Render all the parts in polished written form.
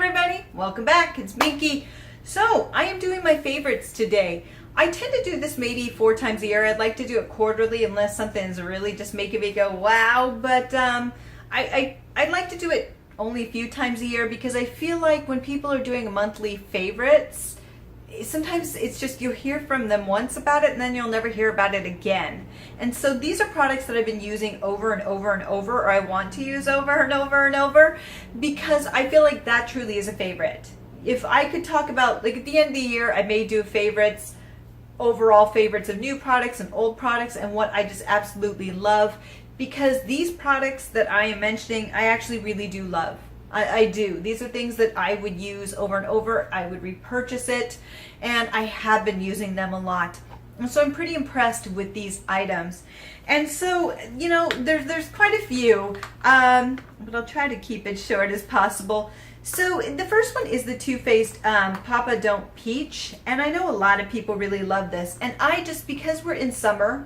everybody, welcome back. It's Binky. So I am doing my favorites today. I tend to do this maybe 4 times a year. I'd like to do it quarterly unless something's really just making me go wow. But I'd like to do it only a few times a year because I feel like when people are doing monthly favorites, sometimes it's just you hear from them once about it and then you'll never hear about it again. And so these are products that I've been using over and over and over, or I want to use over and over and over, because I feel like that truly is a favorite. If I could talk about, like at the end of the year, I may do favorites, overall favorites of new products and old products and what I just absolutely love, because these products that I am mentioning, I actually really do love. I do. These are things that I would use over and over. I would repurchase it, and I have been using them a lot. And so I'm pretty impressed with these items. And so, you know, there's quite a few, but I'll try to keep it short as possible. So the first one is the Too Faced Papa Don't Peach, and I know a lot of people really love this. And I just, because we're in summer,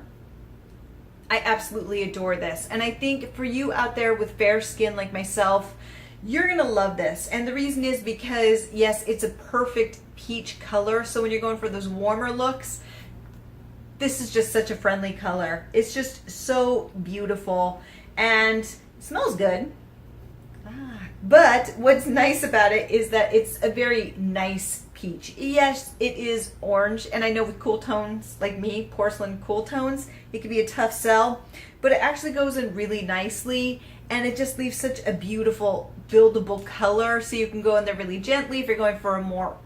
I absolutely adore this. And I think for you out there with fair skin like myself, you're gonna love this. And the reason is because, yes, it's a perfect peach color. So when you're going for those warmer looks, this is just such a friendly color. It's just so beautiful and it smells good. But what's nice about it is that it's a very nice peach. Yes, it is orange, and I know with cool tones like me, porcelain cool tones, it can be a tough sell, but it actually goes in really nicely, and it just leaves such a beautiful buildable color. So you can go in there really gently if you're going for a more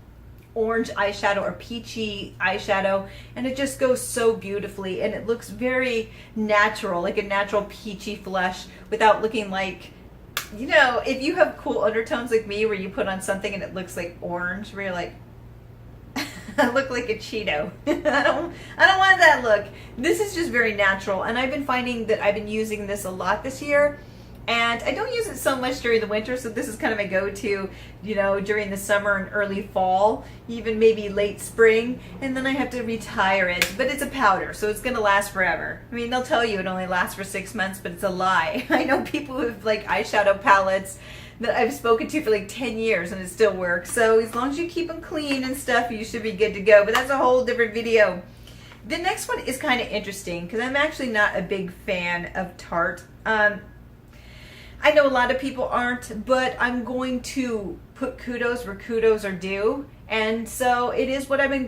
orange eyeshadow or peachy eyeshadow, and it just goes so beautifully, and it looks very natural, like a natural peachy flush without looking like, you know, if you have cool undertones like me where you put on something and it looks like orange, where you're like, I look like a Cheeto. I don't want that look. This is just very natural, and I've been finding that I've been using this a lot this year. And I don't use it so much during the winter, so this is kind of my go-to, you know, during the summer and early fall, even maybe late spring, and then I have to retire it. But it's a powder, so it's going to last forever. I mean, they'll tell you it only lasts for 6 months, but it's a lie. I know people who have like eyeshadow palettes that I've spoken to for like 10 years and it still works. So as long as you keep them clean and stuff, you should be good to go. But that's a whole different video. The next one is kind of interesting because I'm actually not a big fan of Tarte. I know a lot of people aren't, but I'm going to put kudos where kudos are due. And so it is what I've been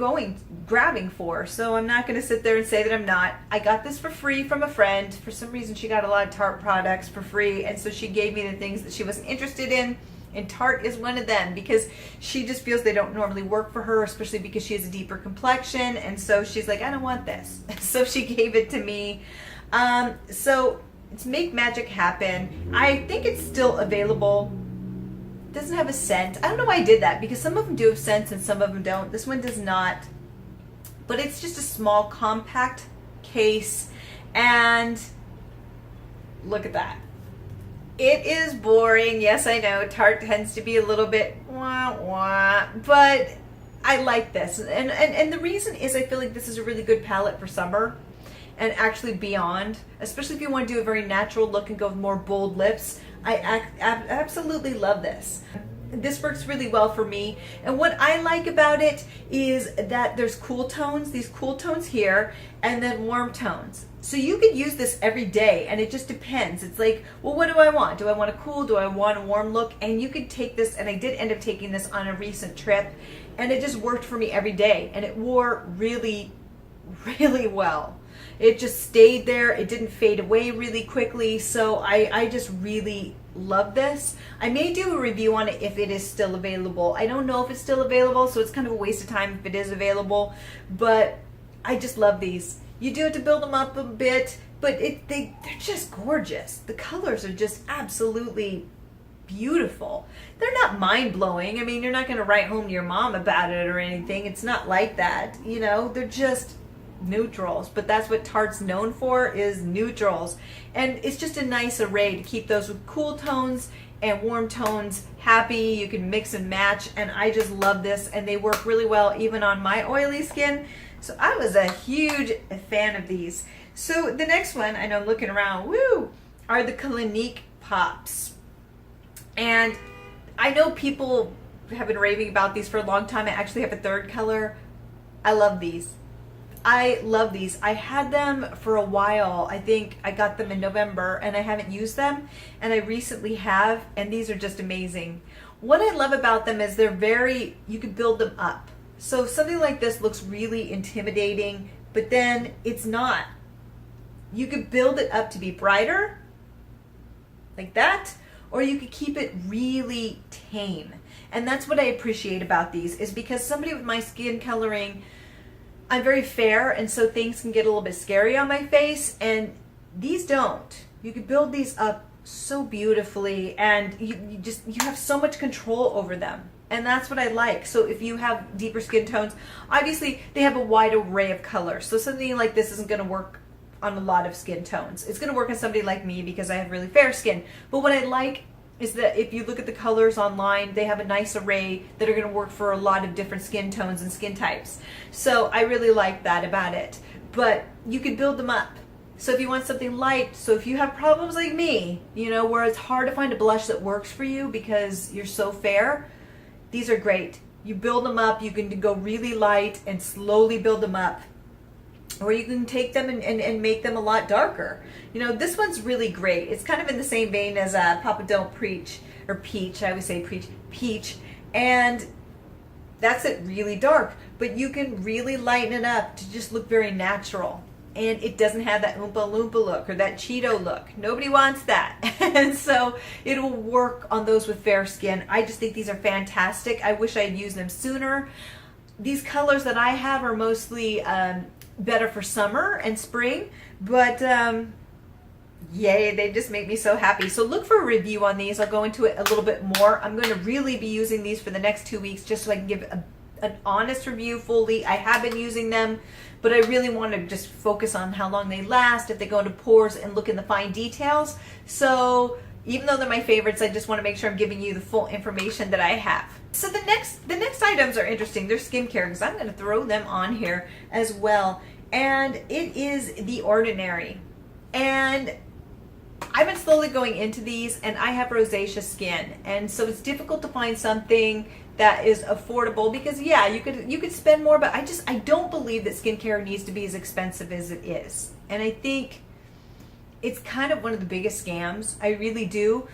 grabbing for. So I'm not going to sit there and say that I'm not. I got this for free from a friend. For some reason, she got a lot of Tarte products for free. And so she gave me the things that she wasn't interested in. And Tarte is one of them because she just feels they don't normally work for her, especially because she has a deeper complexion. And so she's like, I don't want this. So she gave it to me. It's Make Magic Happen. I think it's still available. It doesn't have a scent. I don't know why I did that because some of them do have scents and some of them don't. This one does not. But it's just a small compact case, and look at that. It is boring. Yes, I know. Tarte tends to be a little bit wah wah, but I like this. And the reason is I feel like this is a really good palette for summer. And actually beyond, especially if you want to do a very natural look and go with more bold lips, I absolutely love this. This works really well for me. And what I like about it is that there's cool tones, these cool tones here, and then warm tones. So you could use this every day, and it just depends. It's like, well, what do I want? Do I want a cool? Do I want a warm look? And you could take this, and I did end up taking this on a recent trip, and it just worked for me every day. And it wore really, really well. It just stayed there. It didn't fade away really quickly. So I just really love this. I may do a review on it if it is still available. I don't know if it's still available, so it's kind of a waste of time if it is available. But I just love these. You do it to build them up a bit, but they're just gorgeous. The colors are just absolutely beautiful. They're not mind-blowing. I mean, you're not going to write home to your mom about it or anything. It's not like that. You know, they're just neutrals, but that's what Tarte's known for, is neutrals. And it's just a nice array to keep those with cool tones and warm tones happy. You can mix and match, and I just love this, and they work really well even on my oily skin. So I was a huge fan of these. So the next one, I know I'm looking around, woo, are the Clinique Pops. And I know people have been raving about these for a long time. I actually have a third color. I love these. I love these. I had them for a while. I think I got them in November and I haven't used them, and I recently have, and these are just amazing. What I love about them is you can build them up. So something like this looks really intimidating, but then it's not. You could build it up to be brighter, like that, or you could keep it really tame. And that's what I appreciate about these, is because somebody with my skin coloring, I'm very fair, and so things can get a little bit scary on my face, and these don't. You can build these up so beautifully, and you have so much control over them. And that's what I like. So if you have deeper skin tones, obviously they have a wide array of colors. So something like this isn't going to work on a lot of skin tones. It's going to work on somebody like me because I have really fair skin. But what I like is that if you look at the colors online, they have a nice array that are going to work for a lot of different skin tones and skin types. So I really like that about it. But you can build them up. So if you want something light, so if you have problems like me, where it's hard to find a blush that works for you because you're so fair, these are great. You build them up, you can go really light and slowly build them up. Or you can take them and make them a lot darker. This one's really great. It's kind of in the same vein as Papa Don't Preach, or Peach. I always say preach, Peach. And that's it, really dark. But you can really lighten it up to just look very natural. And it doesn't have that Oompa Loompa look or that Cheeto look. Nobody wants that. And so it'll work on those with fair skin. I just think these are fantastic. I wish I had used them sooner. These colors that I have are mostly better for summer and spring, but yay, they just make me so happy. So look for a review on these. I'll go into it a little bit more. I'm going to really be using these for the next 2 weeks just so I can give an honest review fully. I have been using them, but I really want to just focus on how long they last, if they go into pores, and look in the fine details. So even though they're my favorites, I just want to make sure I'm giving you the full information that I have. So the next items are interesting. They're skincare, because I'm going to throw them on here as well. And it is the Oridnary. And I've been slowly going into these, and I have rosacea skin, and so it's difficult to find something that is affordable, because yeah, you could spend more, but I don't believe that skincare needs to be as expensive as it is. And I think it's kind of one of the biggest scams. I really do.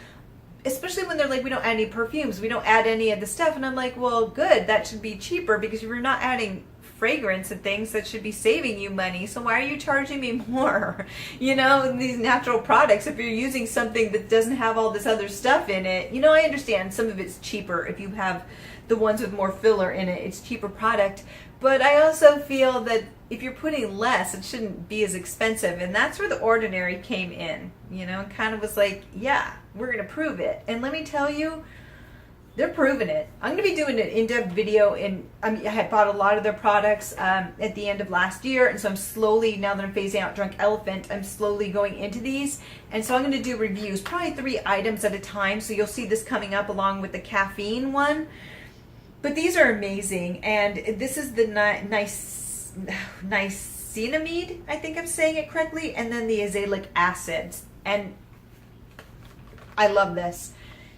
Especially when they're like, we don't add any perfumes, we don't add any of the stuff, and I'm like, well, good, that should be cheaper, because if you're not adding fragrance and things, that should be saving you money. So why are you charging me more? These natural products, if you're using something that doesn't have all this other stuff in it, I understand some of it's cheaper. If you have the ones with more filler in it, it's cheaper product. But I also feel that if you're putting less, it shouldn't be as expensive. And that's where the Oridnary came in, and kind of was like, yeah, we're going to prove it. And let me tell you, they're proving it. I'm going to be doing an in-depth video, and I had bought a lot of their products at the end of last year, and so I'm slowly, now that I'm phasing out Drunk Elephant, I'm slowly going into these. And so I'm going to do reviews, probably 3 items at a time, so you'll see this coming up along with the caffeine one. But these are amazing, and this is the niacinamide, I think I'm saying it correctly, and then the azelaic acids. And I love this.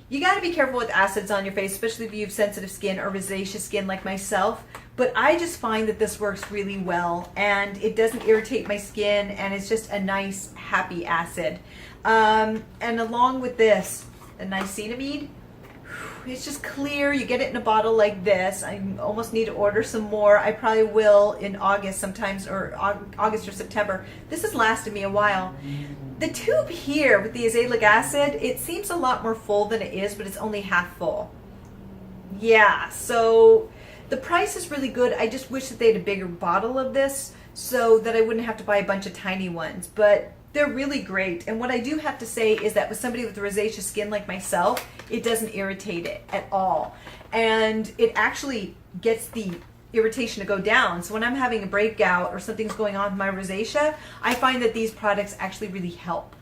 You got to be careful with acids on your face, especially if you have sensitive skin or rosacea skin like myself. But I just find that this works really well, and it doesn't irritate my skin, and it's just a nice, happy acid. And along with this, the niacinamide, it's just clear. You get it in a bottle like this. I almost need to order some more. I probably will in August sometimes, or August or September. This has lasted me a while. The tube here with the azelaic acid, it seems a lot more full than it is, but it's only half full. Yeah, so the price is really good. I just wish that they had a bigger bottle of this so that I wouldn't have to buy a bunch of tiny ones. But they're really great. And what I do have to say is that with somebody with rosacea skin like myself, it doesn't irritate it at all. And it actually gets the irritation to go down. So when I'm having a breakout or something's going on with my rosacea, I find that these products actually really help.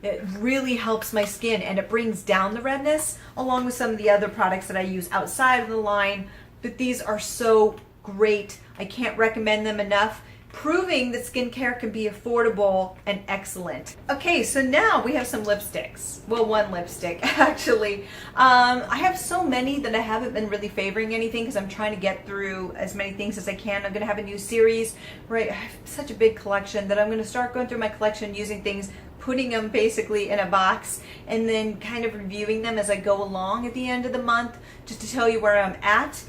It really helps my skin, and it brings down the redness, along with some of the other products that I use outside of the line. But these are so great. I can't recommend them enough. proving that skincare can be affordable and excellent. Okay, so now we have some lipsticks. Well, one lipstick actually. I have so many that I haven't been really favoring anything because I'm trying to get through as many things as I can. I'm going to have a new series, right? I have such a big collection that I'm going to start going through my collection using things, putting them basically in a box, and then kind of reviewing them as I go along at the end of the month, just to tell you where I'm at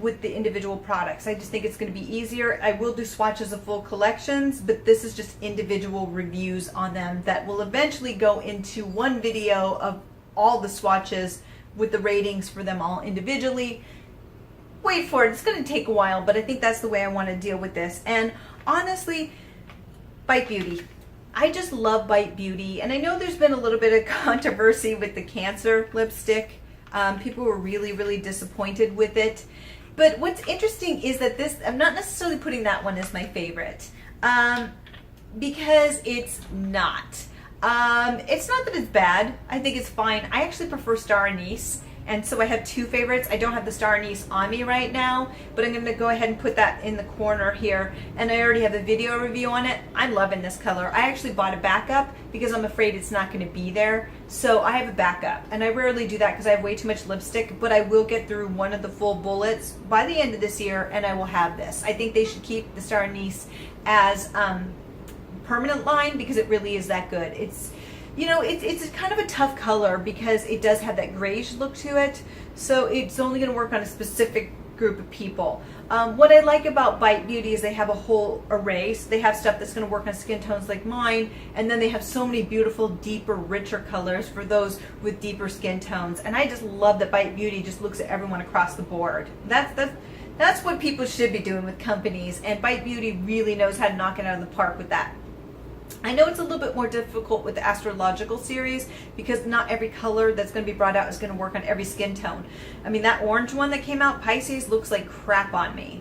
with the individual products. I just think it's going to be easier. I will do swatches of full collections, but this is just individual reviews on them that will eventually go into one video of all the swatches with the ratings for them all individually. Wait for it. It's going to take a while, but I think that's the way I want to deal with this. And honestly, Bite Beauty. I just love Bite Beauty, and I know there's been a little bit of controversy with the Cancer lipstick. People were really disappointed with it. But what's interesting is that this, I'm not necessarily putting that one as my favorite, because it's not. It's not that it's bad. I think it's fine. I actually prefer Star Anise. And so I have two favorites. I don't have the Star Anise on me right now, but I'm going to go ahead and put that in the corner here. And I already have a video review on it. I'm loving this color. I actually bought a backup because I'm afraid it's not going to be there. So I have a backup. And I rarely do that because I have way too much lipstick, but I will get through one of the full bullets by the end of this year, and I will have this. I think they should keep the Star Anise as permanent line because it really is that good. It's, you know, it's kind of a tough color because it does have that grayish look to it, so it's only going to work on a specific group of people. What I like about Bite Beauty is they have a whole array. So they have stuff that's going to work on skin tones like mine, and then they have so many beautiful, deeper, richer colors for those with deeper skin tones. And I just love that Bite Beauty just looks at everyone across the board. That's what people should be doing with companies, and Bite Beauty really knows how to knock it out of the park with that. I know it's a little bit more difficult with the astrological series because not every color that's going to be brought out is going to work on every skin tone. I mean, that orange one that came out, Pisces, looks like crap on me.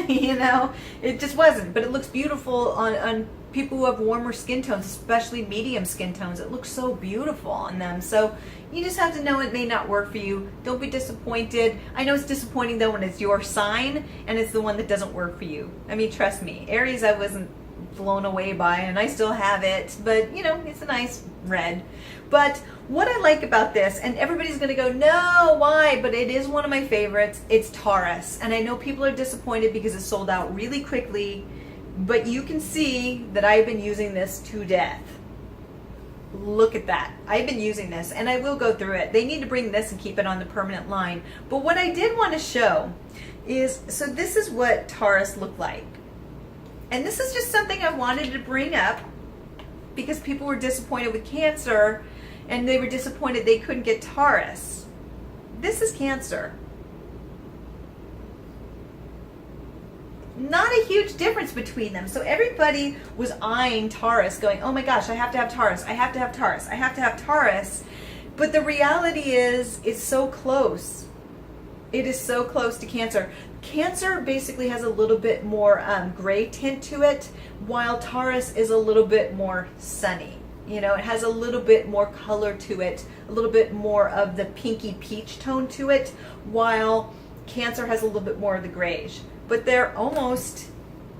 You know, it just wasn't, but it looks beautiful on people who have warmer skin tones, especially medium skin tones. It looks so beautiful on them. So you just have to know it may not work for you. Don't be disappointed. I know it's disappointing though when it's your sign and it's the one that doesn't work for you. I mean, trust me, Aries, I wasn't blown away by, and I still have it, but you know, it's a nice red. But what I like about this, and everybody's gonna go, no, why? But it is one of my favorites. It's Taurus, and I know people are disappointed because it sold out really quickly, but you can see that I've been using this to death. Look at that. I've been using this, and I will go through it. They need to bring this and keep it on the permanent line. But what I did want to show is, so this is what Taurus looked like. And this is just something I wanted to bring up because people were disappointed with Cancer and they were disappointed they couldn't get Taurus. This is Cancer. Not a huge difference between them. So everybody was eyeing Taurus going, oh my gosh, I have to have Taurus. I have to have Taurus. I have to have Taurus. But the reality is it's so close. It is so close to Cancer. Cancer basically has a little bit more gray tint to it, while Taurus is a little bit more sunny. You know, it has a little bit more color to it, a little bit more of the pinky peach tone to it, while Cancer has a little bit more of the grayish. But they're almost,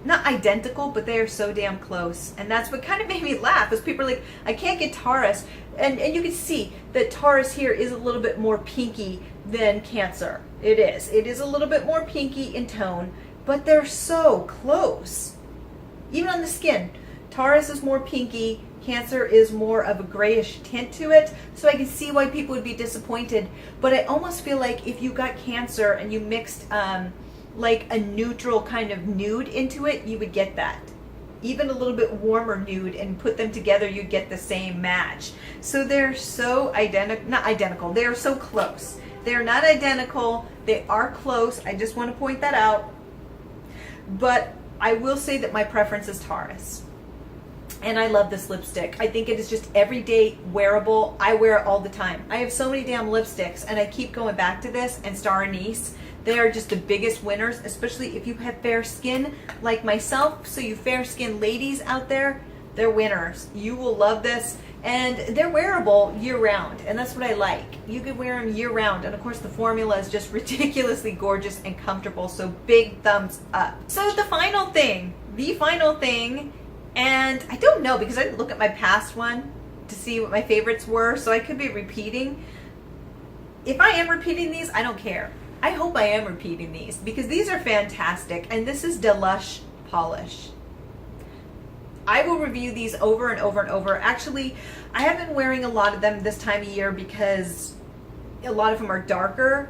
not identical, but they are so damn close. And that's what kind of made me laugh, is people are like, I can't get Taurus. And you can see that Taurus here is a little bit more pinky than Cancer. It is. It is a little bit more pinky in tone, but they're so close. Even on the skin, Taurus is more pinky, Cancer is more of a grayish tint to it, so I can see why people would be disappointed. But I almost feel like if you got Cancer and you mixed like a neutral kind of nude into it, you would get that. Even a little bit warmer nude, and put them together, you'd get the same match. So they're so not identical, they're so close. They're not identical, they are close, I just want to point that out. But I will say that my preference is Taurus. And I love this lipstick. I think it is just everyday wearable. I wear it all the time. I have so many damn lipsticks, and I keep going back to this and Star Anise. They are just the biggest winners, especially if you have fair skin like myself. So you fair skin ladies out there, they're winners. You will love this, and they're wearable year round, and that's what I like. You can wear them year round, and of course the formula is just ridiculously gorgeous and comfortable, so big thumbs up. So the final thing the final thing, and I don't know because I didn't look at my past one to see what my favorites were, so I could be repeating. If I am repeating these, I don't care. I hope I am repeating these because these are fantastic, and this is Delush polish. I will review these over and over and over. Actually, I have been wearing a lot of them this time of year because a lot of them are darker.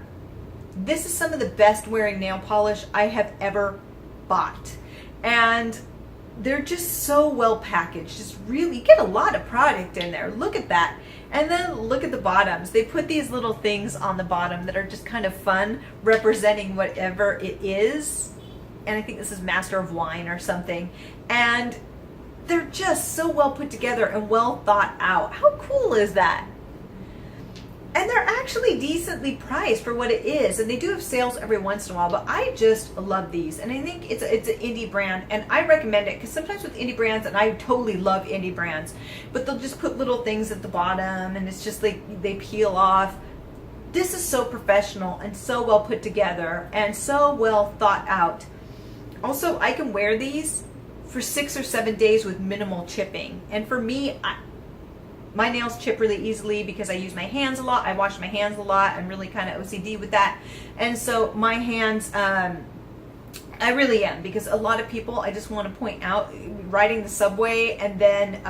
This is some of the best wearing nail polish I have ever bought. And they're just so well packaged. Just really, you get a lot of product in there. Look at that. And then look at the bottoms. They put these little things on the bottom that are just kind of fun, representing whatever it is. And I think this is Master of Wine or something. And they're just so well put together and well thought out. How cool is that? And they're actually decently priced for what it is. And they do have sales every once in a while, but I just love these. And I think it's an indie brand, and I recommend it because sometimes with indie brands, and I totally love indie brands, but they'll just put little things at the bottom and it's just like they peel off. This is so professional and so well put together and so well thought out. Also, I can wear these for 6 or 7 days with minimal chipping. And for me, my nails chip really easily because I use my hands a lot. I wash my hands a lot. I'm really kind of OCD with that. And so my hands, I really am, because a lot of people, I just want to point out, riding the subway, and then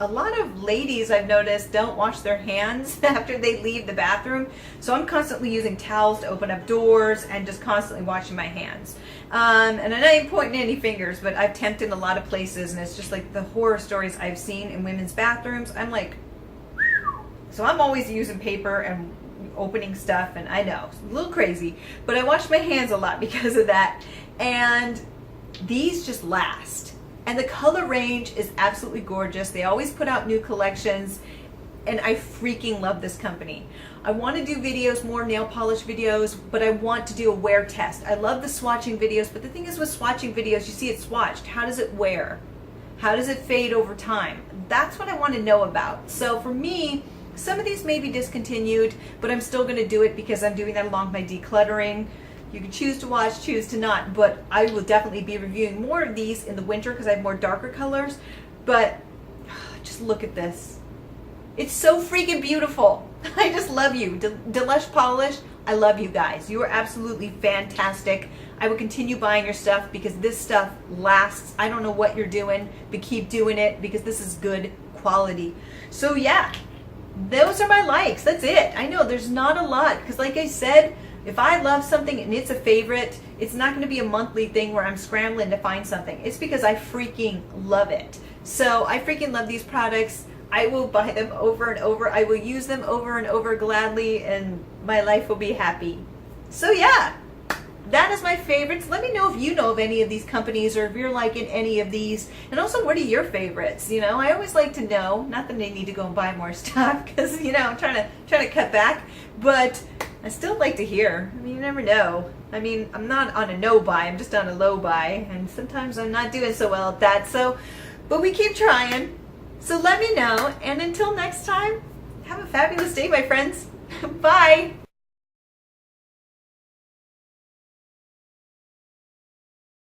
a lot of ladies I've noticed don't wash their hands after they leave the bathroom. So I'm constantly using towels to open up doors and just constantly washing my hands. And I'm not even pointing any fingers, but I've tempted a lot of places, and it's just like the horror stories I've seen in women's bathrooms. I'm like, so I'm always using paper and opening stuff, and I know, it's a little crazy, but I wash my hands a lot because of that. And these just last. And the color range is absolutely gorgeous. They always put out new collections, and I freaking love this company. I want to do videos, more nail polish videos, but I want to do a wear test. I love the swatching videos, but the thing is with swatching videos, you see it swatched. How does it wear? How does it fade over time? That's what I want to know about. So for me, some of these may be discontinued, but I'm still going to do it because I'm doing that along with my decluttering. You can choose to watch, choose to not, but I will definitely be reviewing more of these in the winter because I have more darker colors. But just look at this. It's so freaking beautiful. I just love you. Delush Polish, I love you guys. You are absolutely fantastic. I will continue buying your stuff because this stuff lasts. I don't know what you're doing, but keep doing it because this is good quality. So yeah, those are my likes. That's it. I know there's not a lot because like I said, if I love something and it's a favorite, it's not going to be a monthly thing where I'm scrambling to find something. It's because I freaking love it. So I freaking love these products. I will buy them over and over. I will use them over and over gladly, and my life will be happy. So yeah, that is my favorites. Let me know if you know of any of these companies or if you're liking any of these. And also, what are your favorites? You know, I always like to know. Not that I need to go and buy more stuff because, you know, I'm trying to cut back. But I still like to hear. I mean, you never know. I mean, I'm not on a no buy. I'm just on a low buy. And sometimes I'm not doing so well at that. So, but we keep trying. So let me know. And until next time, have a fabulous day, my friends. Bye.